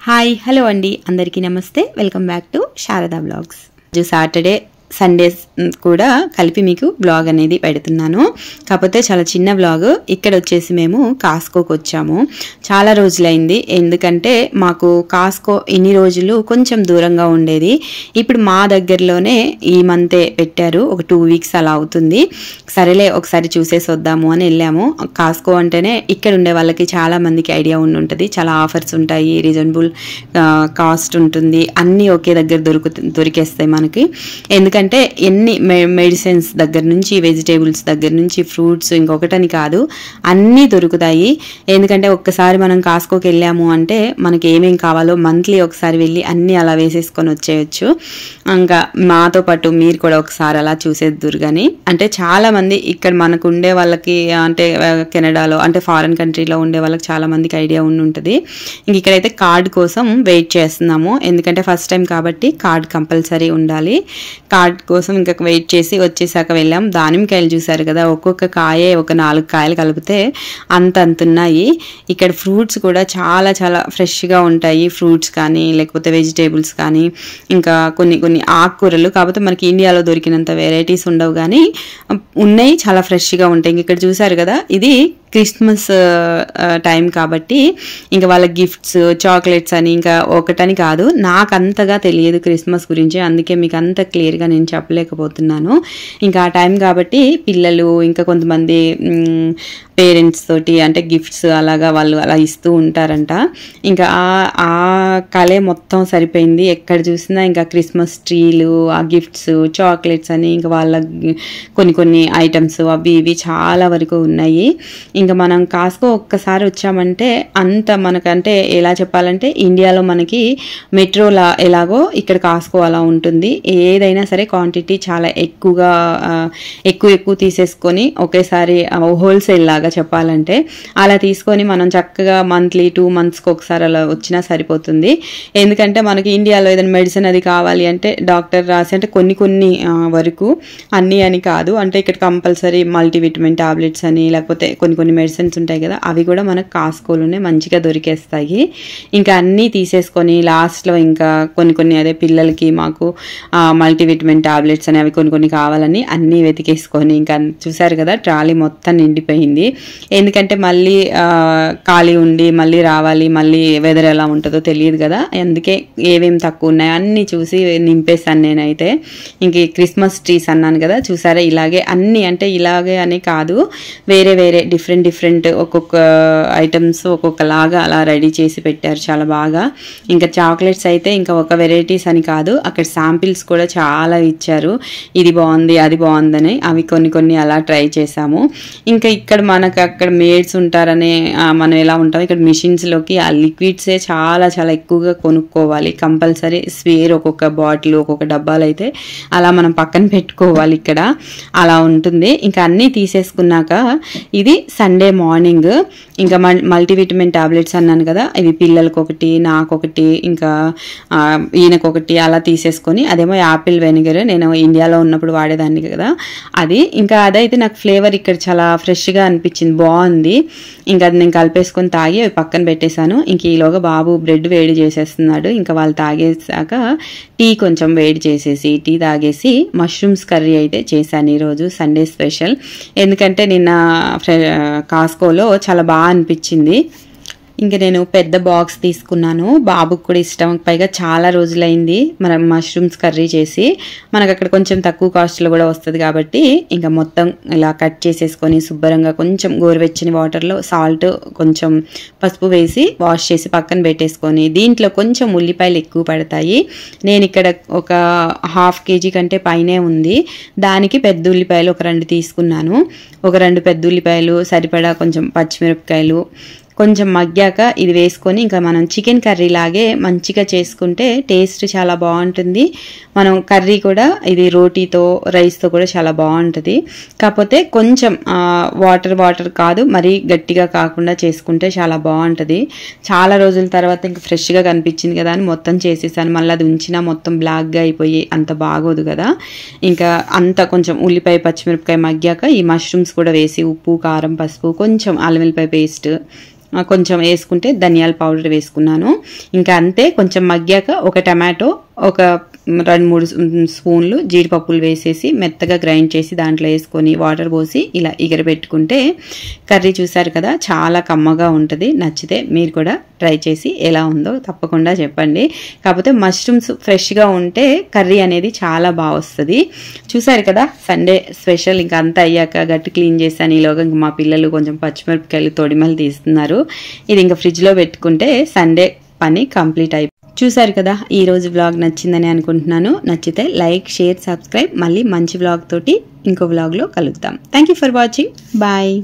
Hi hello అండి అందరికీ నమస్తే welcome back to Sharada blogs. Saturday Sunday కూడా కలిపి మీకు బ్లాగ్ అనేది పెడుతున్నాను. కాకపోతే చాలా చిన్న బ్లాగ్. ఇక్కడ వచ్చేసి మేము కాస్కోకి వచ్చాము. చాలా రోజులైంది, ఎందుకంటే మాకు కాస్కో ఇన్ని రోజులు కొంచెం దూరంగా ఉండేది. ఇప్పుడు మా దగ్గరలోనే ఈ మంతే పెట్టారు, ఒక 2 వీక్స్ అలా అవుతుంది. సరేలే ఒకసారి చూసేసి వద్దాము అని వెళ్ళాము. కాస్కో అంటేనే ఇక్కడ ఉండే వాళ్ళకి చాలా మందికి ఐడియా ఉంటుంది. చాలా ఆఫర్స్ ఉంటాయి, రీజనబుల్ కాస్ట్ ఉంటుంది, అన్నీ ఒకే దగ్గర దొరికేస్తాయి మనకి. ఎందుకంటే ఎన్ని మెడిసిన్స్ దగ్గర నుంచి వెజిటేబుల్స్ దగ్గర నుంచి ఫ్రూట్స్ ఇంకొకటని కాదు, అన్నీ దొరుకుతాయి. ఎందుకంటే ఒక్కసారి మనం కాస్కోకి వెళ్ళాము అంటే మనకి ఏమేమి కావాలో మంత్లీ ఒకసారి వెళ్ళి అన్నీ అలా వేసేసుకొని వచ్చేయచ్చు. ఇంకా మాతో పాటు మీరు కూడా ఒకసారి అలా చూసేద్దురు. కానీ అంటే చాలా మంది ఇక్కడ మనకు ఉండే వాళ్ళకి, అంటే కెనడాలో అంటే ఫారెన్ కంట్రీలో ఉండే వాళ్ళకి చాలా మందికి ఐడియా ఉంటుంది. ఇంక ఇక్కడైతే కార్డ్ కోసం వెయిట్ చేస్తున్నాము, ఎందుకంటే ఫస్ట్ టైం కాబట్టి కార్డ్ కంపల్సరీ ఉండాలి. కార్డ్ కోసం ఇంకా వెయిట్ చేసి వచ్చేసాక వెళ్ళాం. దానిమ్మకాయలు చూసారు కదా, ఒక్కొక్క కాయే ఒక 4 కాయలు కలిపితే అంత ఉన్నాయి. ఇక్కడ ఫ్రూట్స్ కూడా చాలా చాలా ఫ్రెష్గా ఉంటాయి. ఫ్రూట్స్ కానీ లేకపోతే వెజిటేబుల్స్ కానీ ఇంకా కొన్ని ఆకుకూరలు. కాకపోతే మనకి ఇండియాలో దొరికినంత వెరైటీస్ ఉండవు, కానీ ఉన్నాయి, చాలా ఫ్రెష్గా ఉంటాయి. ఇక్కడ చూసారు కదా, ఇది క్రిస్మస్ టైం కాబట్టి ఇంకా వాళ్ళ గిఫ్ట్స్, చాక్లెట్స్ అని ఇంకా ఒకటని కాదు. నాకు అంతగా తెలియదు క్రిస్మస్ గురించి, అందుకే మీకు అంత క్లియర్గా నేను చెప్పలేకపోతున్నాను. ఇంకా ఆ టైం కాబట్టి పిల్లలు ఇంకా కొంతమంది పేరెంట్స్ తోటి అంటే గిఫ్ట్స్ అలాగా వాళ్ళు అలా ఇస్తూ ఉంటారంట. ఇంకా ఆ కళే మొత్తం సరిపోయింది. ఎక్కడ చూసినా ఇంకా క్రిస్మస్ ట్రీలు, ఆ గిఫ్ట్స్, చాక్లెట్స్ అని ఇంకా వాళ్ళ కొన్ని ఐటమ్స్ అవి ఇవి చాలా వరకు ఉన్నాయి. ఇంకా మనం కాస్కో ఒక్కసారి వచ్చామంటే అంత మనకంటే ఎలా చెప్పాలంటే ఇండియాలో మనకి మెట్రోలా ఎలాగో ఇక్కడ కాస్కో అలా ఉంటుంది. ఏదైనా సరే క్వాంటిటీ చాలా ఎక్కువ తీసేసుకొని ఒకేసారి హోల్సేల్ లాగా చెప్పాలంటే అలా తీసుకొని మనం చక్కగా మంత్లీ 2 monthsకి ఒకసారి అలా వచ్చినా సరిపోతుంది. ఎందుకంటే మనకి ఇండియాలో ఏదైనా మెడిసిన్ అది కావాలి అంటే డాక్టర్ రాసి, అంటే కొన్ని వరకు అన్నీ అని కాదు, అంటే ఇక్కడ కంపల్సరీ మల్టీవిటమిన్ టాబ్లెట్స్ అని లేకపోతే కొన్ని మెడిసిన్స్ ఉంటాయి కదా, అవి కూడా మనకు కాస్కోలోనే మంచిగా దొరికేస్తాయి. ఇంకా అన్నీ తీసేసుకొని లాస్ట్లో ఇంకా కొన్ని అదే పిల్లలకి మాకు మల్టీవిటమిన్ టాబ్లెట్స్ అని అవి కొన్ని కావాలని అన్నీ వెతికేసుకొని ఇంకా చూసారు కదా, ట్రాలీ మొత్తం నిండిపోయింది. ఎందుకంటే మళ్ళీ ఖాళీ ఉండి మళ్ళీ రావాలి, మళ్ళీ వెదర్ ఎలా ఉంటుందో తెలియదు కదా, అందుకే ఏవేమి తక్కువ ఉన్నాయో అన్నీ చూసి నింపేశాను నేనైతే. ఇంక క్రిస్మస్ ట్రీస్ అన్నాను కదా, చూసారా ఇలాగే అన్నీ, అంటే ఇలాగే అని కాదు, వేరే డిఫరెంట్ ఒక్కొక్క ఐటమ్స్ ఒక్కొక్కలాగా అలా రెడీ చేసి పెట్టారు చాలా బాగా. ఇంకా చాక్లెట్స్ అయితే ఇంకా ఒక వెరైటీస్ అని కాదు, అక్కడ శాంపిల్స్ కూడా చాలా ఇచ్చారు, ఇది బాగుంది అది బాగుందని. అవి కొన్ని అలా ట్రై చేసాము. ఇంకా ఇక్కడ మనకు అక్కడ మేడ్స్ ఉంటారనే మనం ఎలా ఉంటాం, ఇక్కడ మిషన్స్లోకి ఆ లిక్విడ్సే చాలా చాలా ఎక్కువగా కొనుక్కోవాలి కంపల్సరీ. స్వేర్ ఒక్కొక్క బాటిల్ ఒక్కొక్క డబ్బాలు అయితే అలా మనం పక్కన పెట్టుకోవాలి, ఇక్కడ అలా ఉంటుంది. ఇంకా అన్నీ తీసేసుకున్నాక ఇది సండే మార్నింగ్ ఇంకా మల్టీవిటమిన్ టాబ్లెట్స్ అన్నాను కదా, ఇవి పిల్లలకి ఒకటి, నాకొకటి, ఇంకా ఈయనకొకటి అలా తీసేసుకొని, అదేమో యాపిల్ వెనిగర్ నేను ఇండియాలో ఉన్నప్పుడు వాడేదాన్ని కదా అది. ఇంకా అదైతే నాకు ఫ్లేవర్ ఇక్కడ చాలా ఫ్రెష్గా అనిపించింది, బాగుంది. ఇంకా అది నేను కలిపేసుకొని తాగి అవి పక్కన పెట్టేశాను. ఇంక ఈలోగా బాబు బ్రెడ్ వేడి చేసేస్తున్నాడు. ఇంకా వాళ్ళు తాగేసాక టీ కొంచెం వేడి చేసేసి టీ తాగేసి మష్రూమ్స్ కర్రీ అయితే చేశాను ఈరోజు సండే స్పెషల్. ఎందుకంటే నిన్న కాస్కోలో చాలా బాగా అనిపించింది. ఇంకా నేను పెద్ద బాక్స్ తీసుకున్నాను, బాబుకి కూడా ఇష్టం, పైగా చాలా రోజులైంది మనం మష్రూమ్స్ కర్రీ చేసి. మనకు అక్కడ కొంచెం తక్కువ కాస్ట్లో కూడా వస్తుంది కాబట్టి ఇంకా మొత్తం ఇలా కట్ చేసేసుకొని శుభ్రంగా కొంచెం గోరువెచ్చని వాటర్లో సాల్ట్ కొంచెం పసుపు వేసి వాష్ చేసి పక్కన పెట్టేసుకొని, దీంట్లో కొంచెం ఉల్లిపాయలు ఎక్కువ పడతాయి. నేను ఇక్కడ ఒక 1/2 kg కంటే పైనే ఉంది, దానికి పెద్ద ఉల్లిపాయలు ఒక 2 తీసుకున్నాను. ఒక 2 పెద్ద ఉల్లిపాయలు సరిపడా కొంచెం పచ్చిమిరపకాయలు కొంచెం మగ్గాక ఇది వేసుకొని ఇంకా మనం చికెన్ కర్రీ లాగే మంచిగా చేసుకుంటే టేస్ట్ చాలా బాగుంటుంది. మనం కర్రీ కూడా ఇది రోటీతో రైస్తో కూడా చాలా బాగుంటుంది. కాకపోతే కొంచెం వాటర్ కాదు, మరీ గట్టిగా కాకుండా చేసుకుంటే చాలా బాగుంటుంది. చాలా రోజుల తర్వాత ఇంకా ఫ్రెష్గా కనిపించింది కదా అని మొత్తం చేసేసాను. మళ్ళీ అది ఉంచినా మొత్తం బ్లాక్గా అయిపోయి అంత బాగోదు కదా. ఇంకా అంత కొంచెం ఉల్లిపాయ పచ్చిమిరపకాయ మగ్గాక ఈ మష్రూమ్స్ కూడా వేసి ఉప్పు కారం పసుపు కొంచెం అల్లం వెల్లిపాయ పేస్ట్ కొంచెం వేసుకుంటే ధనియాల పౌడర్ వేసుకున్నాను. ఇంకా అంతే. కొంచెం మగ్గాక ఒక టమాటో, ఒక 2-3 స్పూన్లు జీడిపప్పులు వేసేసి మెత్తగా గ్రైండ్ చేసి దాంట్లో వేసుకొని వాటర్ పోసి ఇలా ఎగరబెట్టుకుంటే కర్రీ చూసారు కదా, చాలా కమ్మగా ఉంటుంది. నచ్చితే మీరు కూడా ట్రై చేసి ఎలా ఉందో తప్పకుండా చెప్పండి. కాకపోతే మష్రూమ్స్ ఫ్రెష్గా ఉంటే కర్రీ అనేది చాలా బాగా వస్తుంది. చూసారు కదా, సండే స్పెషల్. ఇంకా అంతా అయ్యాక గట్టి క్లీన్ చేశాను. ఈలోగా ఇంకా మా పిల్లలు కొంచెం పచ్చిమిరపకాయలు తొడిమలు తీస్తున్నారు. ఇది ఇంకా ఫ్రిడ్జ్లో పెట్టుకుంటే సండే పని కంప్లీట్ అయిపోయింది. చూసారు కదా, ఈ రోజు వ్లాగ్ నచ్చిందని అనుకుంటున్నాను. నచ్చితే లైక్, షేర్, సబ్స్క్రైబ్. మళ్ళీ మంచి వ్లాగ్ తోటి ఇంకో వ్లాగ్లో కలుద్దాం. Thank you for watching. Bye.